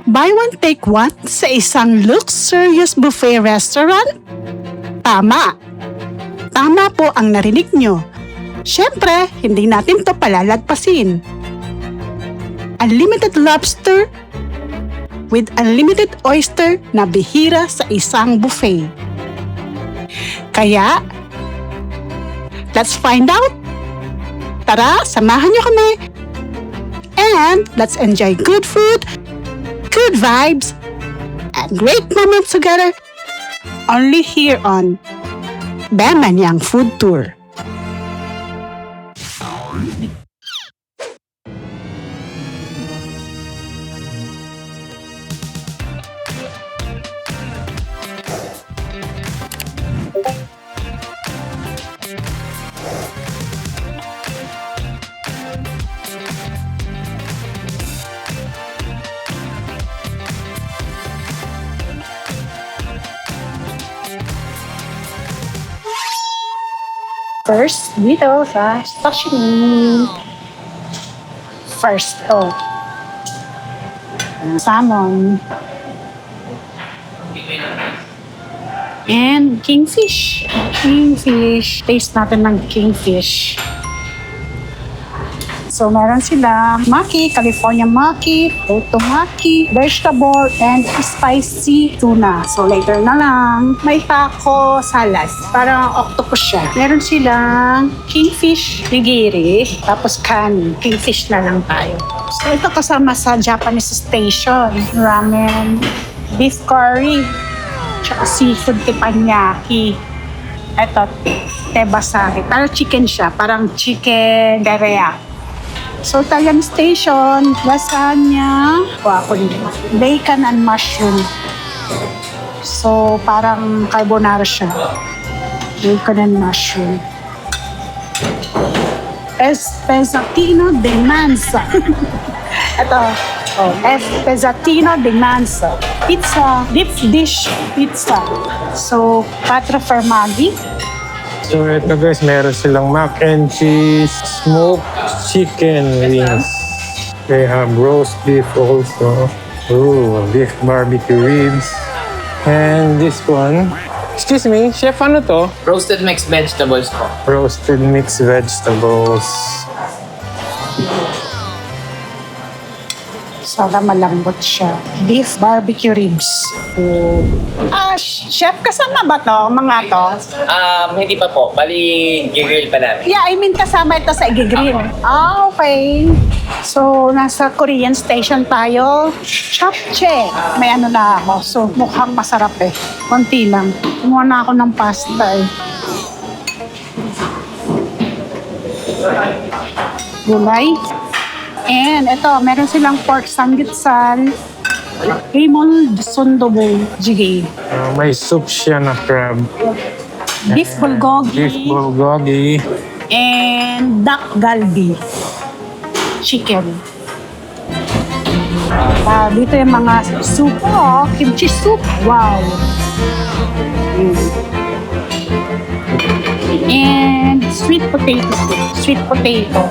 Buy one, take one sa isang luxurious buffet restaurant? Tama! Tama po ang narinig nyo. Siyempre, hindi natin to palalagpasin. Unlimited lobster with unlimited oyster na bihira sa isang buffet. Kaya, let's find out! Tara, samahan nyo kami! And let's enjoy good food, good vibes, and great moments together only here on Bemanyang Food Tour. First, dito sa sashimi. First, salmon. And kingfish. Kingfish. Taste natin ng kingfish. So, meron sila maki, California maki, Toto maki, vegetable, and spicy tuna. So, later na lang. May taco salad. Parang octopus siya. Meron silang kingfish nigiri, tapos kanin. Kingfish na lang tayo. So, ito kasama sa Japanese station. Ramen, beef curry, tsaka seafood teppanyaki. Ito, tebasari. Parang chicken siya. Parang chicken teriyaki. So, Italian station, lasagna, bacon and mushroom. So, parang carbonara siya. Bacon and mushroom. Pezzatino di Manza. Ito, Pezzatino di Manza. Pizza, deep dish pizza. So, patra formaggi. So ito guys, meron silang mac and cheese, smoked chicken wings. They have roast beef also. Ooh, beef barbecue ribs. And this one, excuse me, chef, ano to? Roasted mixed vegetables po. Roasted mixed vegetables. Sana malambot siya. Beef barbecue ribs. Chef, kasama ba to? Mga to? Hindi pa po. Bali, gigrill pa namin. Yeah, I mean kasama ito sa i-grill. Okay. So, nasa Korean station tayo. Japchae. May ano na ako. So, mukhang masarap eh. Konti lang. Kumuha na ako ng pasta eh. Gulay. And ito, meron silang pork samgyeopsal, rimol sundobo jjigae, May soup siya na crab. beef bulgogi, Beef bulgogi. and duck galbi, chicken. Dito yung mga soup. Kimchi soup. Wow. And sweet potato soup. Sweet potato.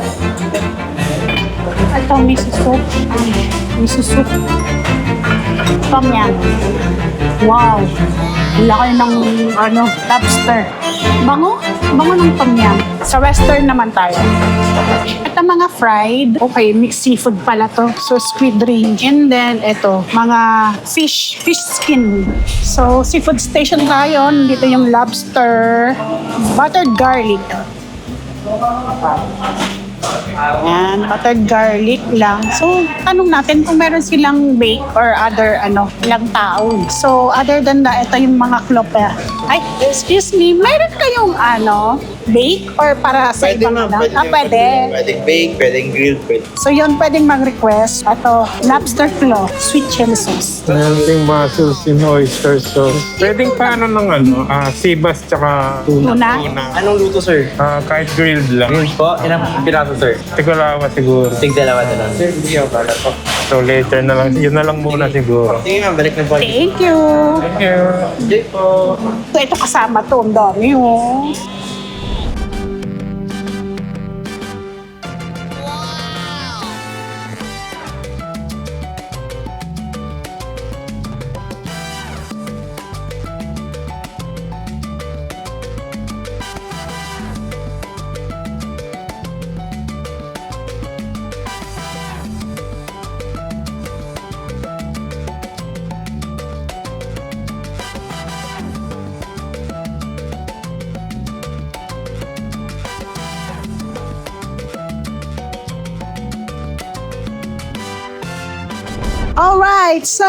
Ito, miso soup. Miso soup. Tom yum. Wow. Laki ng lobster. Bango. Bango ng tom yum. Sa western naman tayo. Ito mga fried. Okay, mixed seafood pala to. So, squid ring. And then, ito, mga fish skin. So, seafood station tayo. Dito yung lobster. Buttered garlic. Ayan, buttered garlic lang. So, tanong natin kung meron silang bake or other, ilang tao. So, other than that, ito yung mga klope. Ay, excuse me, meron kayong, bake or para sa Pwede ibang ma'am, pwede. Pwedeng bake, pwedeng grilled, pwede. So, yun, pwedeng mag-request. Ito, lobster claw, sweet chili sauce. Meron ding mussels in oyster sauce. Pwedeng paano ng sibas tsaka Tuna? Anong luto, sir? Kahit grilled lang. Grilled po? Ilang piraso, sir? Tigalawa siguro. Tig-dalawa na lang. Sir, hindi ako pala po. So later na lang, yun na lang muna siguro. Sige ma'am, balik na po. Thank you. Thank you. Hindi po. Ito kasama to, ang dami, Alright, so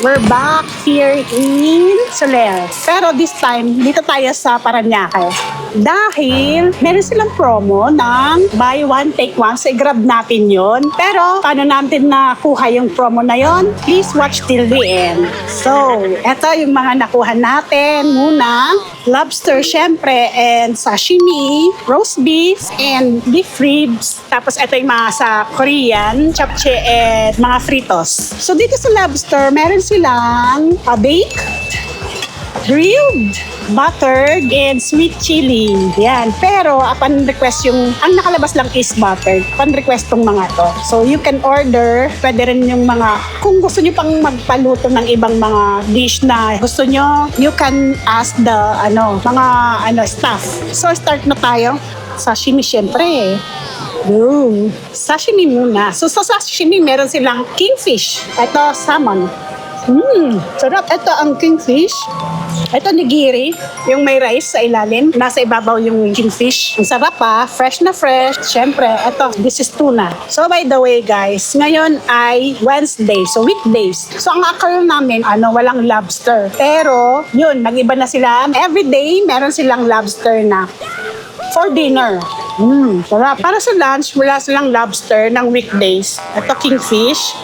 we're back here in Soler. Pero this time, dito tayo sa Paranaque. Dahil meron silang promo ng buy one, take one. So, i-grab natin yon. Pero, paano natin nakuha yung promo na yon? Please watch till the end. So, eto yung mga nakuha natin. Muna, lobster, syempre, and sashimi, roast beef, and beef ribs. Tapos, eto yung mga sa Korean, japchae, and mga fritos. So, dito sa lobster, meron silang bake, grilled, buttered, and sweet chili. Yan. Pero, upon request ang nakalabas lang is buttered. Upon request tong mga to. So, you can order, pwede rin yung mga, kung gusto nyo pang magpaluto ng ibang mga dish na gusto nyo, you can ask the, staff. So, start na tayo. Sashimi, syempre. Boom. Sashimi muna. So, sa sashimi, meron silang kingfish. Ito, salmon. Sarap. Ito ang kingfish. Ito nigiri, yung may rice sa ilalim. Nasa ibabaw yung kingfish. Ang sarap pa, fresh na fresh. Siyempre, ito, this is tuna. So by the way guys, ngayon ay Wednesday, so weekdays. So ang akala namin, walang lobster. Pero, yun, nag-iba na sila. Everyday, meron silang lobster na for dinner. Sarap. Para sa lunch, wala silang lobster ng weekdays. Ito, kingfish.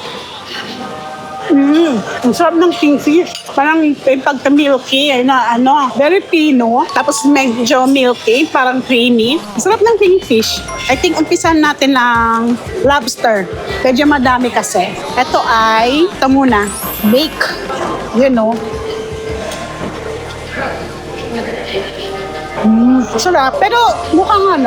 Ang sarap ng kingfish. Parang yung pagka-milky, very pino. Tapos medyo milky, parang creamy. Ang sarap ng kingfish. I think umpisan natin ng lobster. Medyo madami kasi. Ito muna, bake. Sarap. Pero mukhang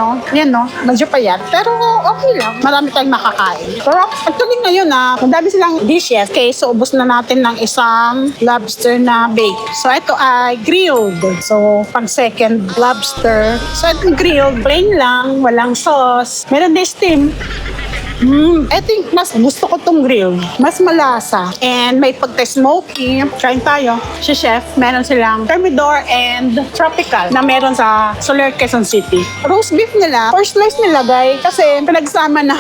medyo payat. Pero okay lang. Marami tayong makakain. Pero actually ngayon madami silang dishes. Okay, so ubos na natin ng isang lobster na bake. So ito ay grilled. So pang second lobster. So ito grilled. Plain lang. Walang sauce. Meron din steam. I think mas gusto ko tong grill. Mas malasa. And may pagka-smoky. Try tayo. Si Chef, meron silang Thermidor and Tropical na meron sa Soler, Quezon City. Roast beef nila, first slice nilagay kasi pinagsama na.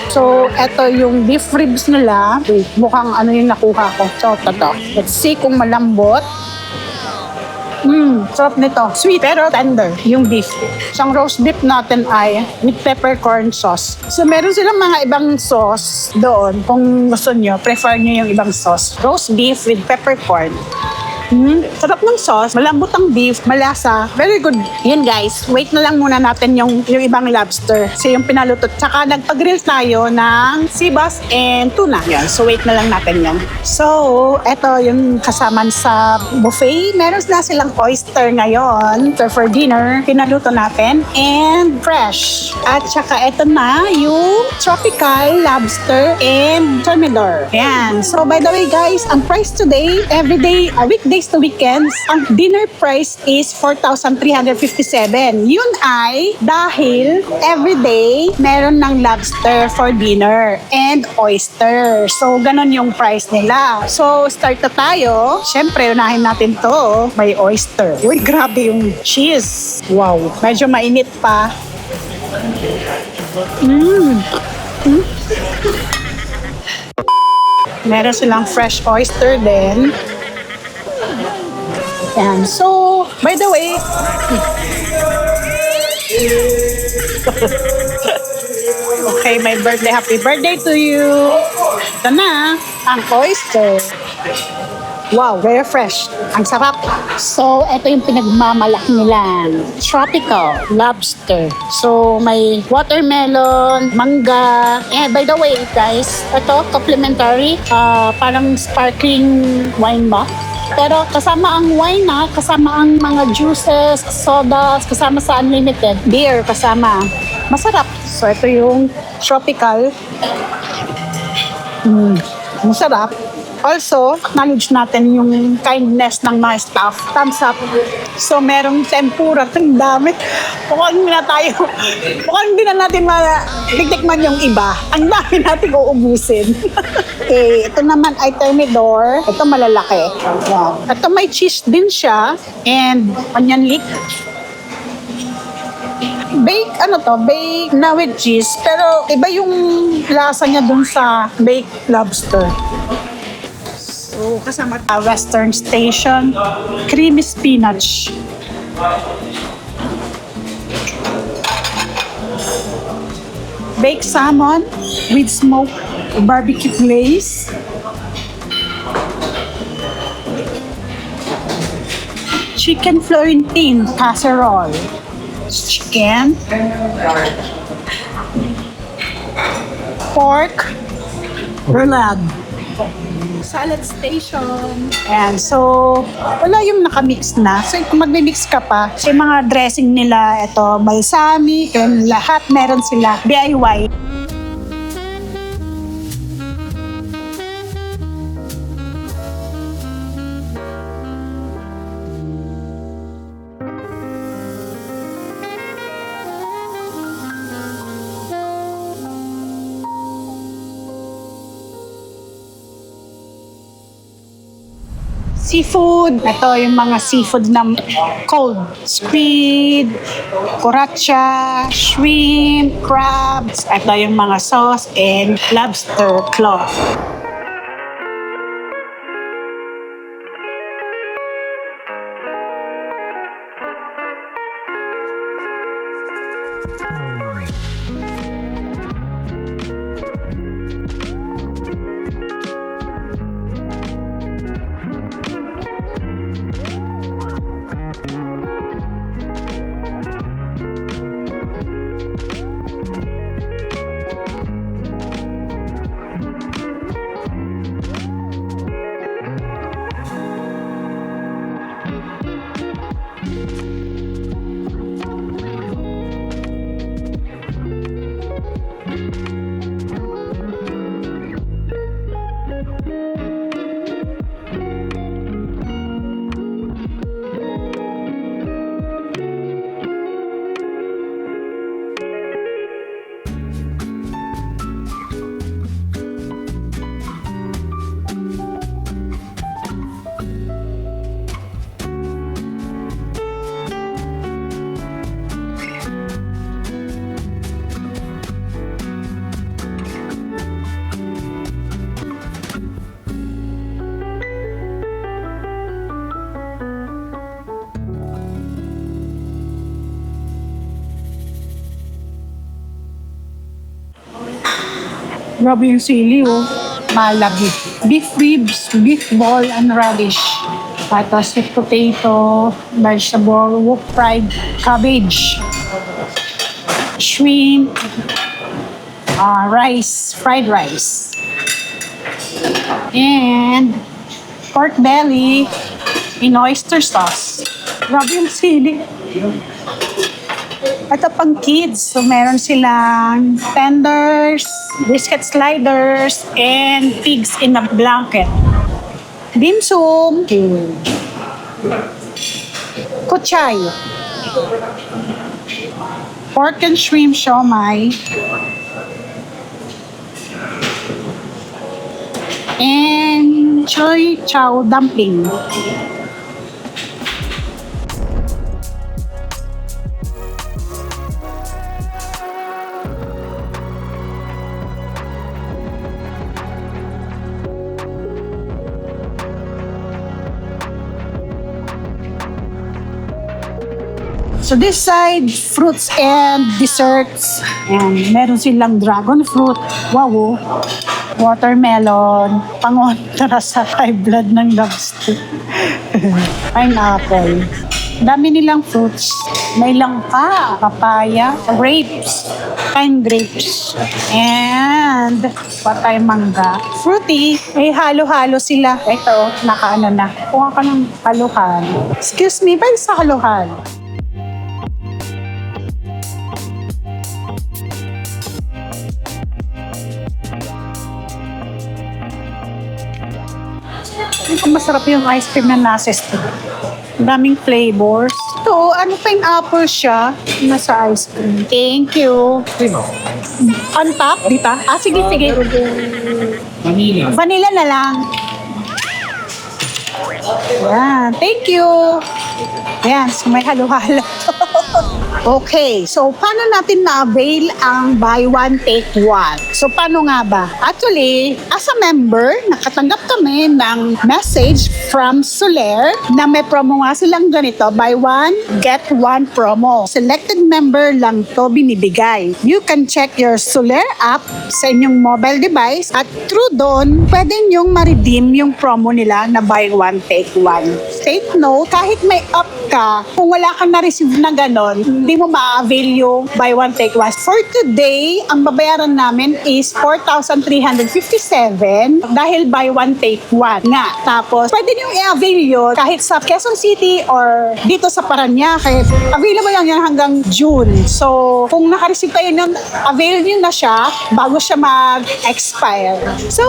So, eto yung beef ribs nila. Wait, mukhang yung nakuha ko. So, ito. Let's see kung malambot. Sarap nito. Sweet pero tender yung beef. So, ang roast beef natin ay with peppercorn sauce. So, meron silang mga ibang sauce doon. Kung gusto nyo, prefer nyo yung ibang sauce. Roast beef with peppercorn. Sarap ng sauce, malambot ang beef, malasa. Very good. Yan guys, wait na lang muna natin yung ibang lobster. Kasi yung pinaluto. Tsaka nagpag-grill tayo ng sibas and tuna. Yan, so wait na lang natin yan. So, eto yung kasaman sa buffet. Meron na silang oyster ngayon. So for dinner, pinaluto natin. And fresh. At tsaka eto na yung tropical lobster and Thermidor. Yan. So by the way guys, ang price today, everyday, weekdays to weekends, ang dinner price is 4,357. Yun ay dahil everyday meron ng lobster for dinner and oyster. So, ganun yung price nila. So, start na tayo. Siyempre, unahin natin to. May oyster. Uy, grabe yung cheese. Wow. Medyo mainit pa. Meron silang fresh oyster din. Yan. So, by the way, okay, my birthday. Happy birthday to you. Ito na, ang oyster. Wow, very fresh. Ang sarap. So, ito yung pinagmamalaki nilang tropical lobster. So, may watermelon, mangga. And by the way, guys, ito, complimentary. Parang sparkling wine ba? Pero kasama ang wine kasama ang mga juices, sodas, kasama sa unlimited. Beer kasama. Masarap. So, ito yung tropical. Masarap. Also, acknowledge natin yung kindness ng mga staff. Thumbs up. So, merong tempura. Ang dami. Mukhang hindi na natin titikman yung iba. Ang dami natin uubusin. Okay, ito naman ay Thermidor. Ito malalaki. Wow. Ito may cheese din siya. And onion leek. Bake na with cheese. Pero iba yung lasa niya dun sa baked lobster. So, kasama Western Station, creamy spinach. Baked salmon with smoked barbecue glaze. Chicken Florentine casserole. Chicken. Pork. Roulade. Salad station. And so, wala yung nakamix na. So, kung magmi-mix ka pa, so yung mga dressing nila, ito, balsamic, and lahat meron sila. DIY. Seafood. Ito yung mga seafood na cold. Squid, curatcha, shrimp, crabs. Ito yung mga sauce and lobster claw. Grabe yung sili, oh. Malagi. Beef ribs, beef ball, and radish. Tapos sweet potato, vegetable, fried cabbage, shrimp, rice, fried rice. And pork belly in oyster sauce. Grabe yung sili. Ito pang kids. So, meron silang tenders, biscuit sliders, and pigs in a blanket. Dim sum. Kuchay. Pork and shrimp siomai. And choy chow dumpling. So this side, fruits and desserts. And meron silang dragon fruit, wow, watermelon, pangontra sa high blood ng lobster. Pineapple. Dami nilang fruits. May langka, papaya, grapes, pine grapes, and patay mangga. Fruity, may halo-halo sila. Ito, nakaano na. Kuha ka ng halo-halo. Excuse me, ba sa halo-halo? Masarap yung ice cream na nasa stick. Daming flavors. Ito, ano pineapple siya? Nasa ice cream. Thank you. On top, di ba? Ah, sige, sige. Vanilla. Vanilla na lang. Yan, thank you. Yan, so may halo-halo. Okay, so paano natin na-avail ang buy one, take one? So paano nga ba? Actually, as a member, nakatanggap kami ng message from Soler na may promo nga silang ganito, buy one, get one promo. Selected member lang to binibigay. You can check your Soler app sa inyong mobile device at through doon, pwede nyong ma-redeem yung promo nila na buy one, take one. Take note, kahit may app ka, kung wala kang na-receive na ganon, hindi mo ma-avail yung buy one, take one. For today, ang babayaran namin is 4,357 dahil buy one, take one nga. Tapos, pwede nyo i-avail yun kahit sa Quezon City or dito sa Parañaque. Available lang yan hanggang June. So, kung naka-receive kayo nun, avail nyo na siya bago siya mag-expire. So,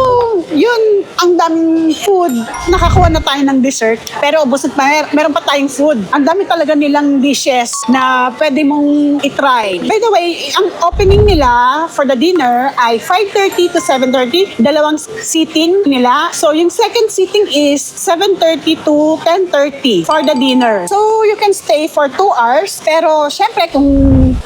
yun, ang daming food. Nakakuha na tayo ng dessert. Pero ubos at meron pa tayong food. Ang dami talaga nilang dishes na pwede mong itry. By the way, ang opening nila for the dinner ay 5:30 to 7:30. Dalawang seating nila. So, yung second seating is 7:30 to 10:30 for the dinner. So, you can stay for 2 hours. Pero, syempre, kung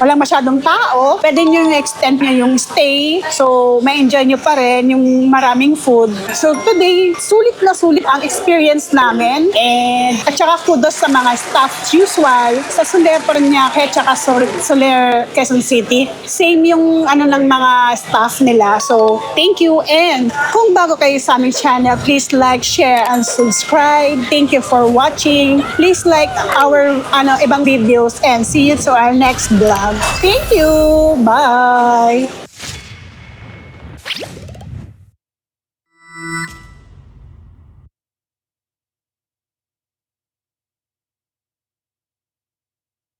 walang masyadong tao, pwede nyo extend nyo yung stay. So, may enjoy nyo pa rin yung maraming food. So, today, sulit na sulit ang experience namin. And, at saka kudos sa mga staff usual sa Soler Parañaque at saka Soler Quezon City. Same yung ng mga staff nila. So, thank you. And kung bago kayo sa aming channel, please like, share, and subscribe. Thank you for watching. Please like our ibang videos and see you to our next vlog. Thank you. Bye.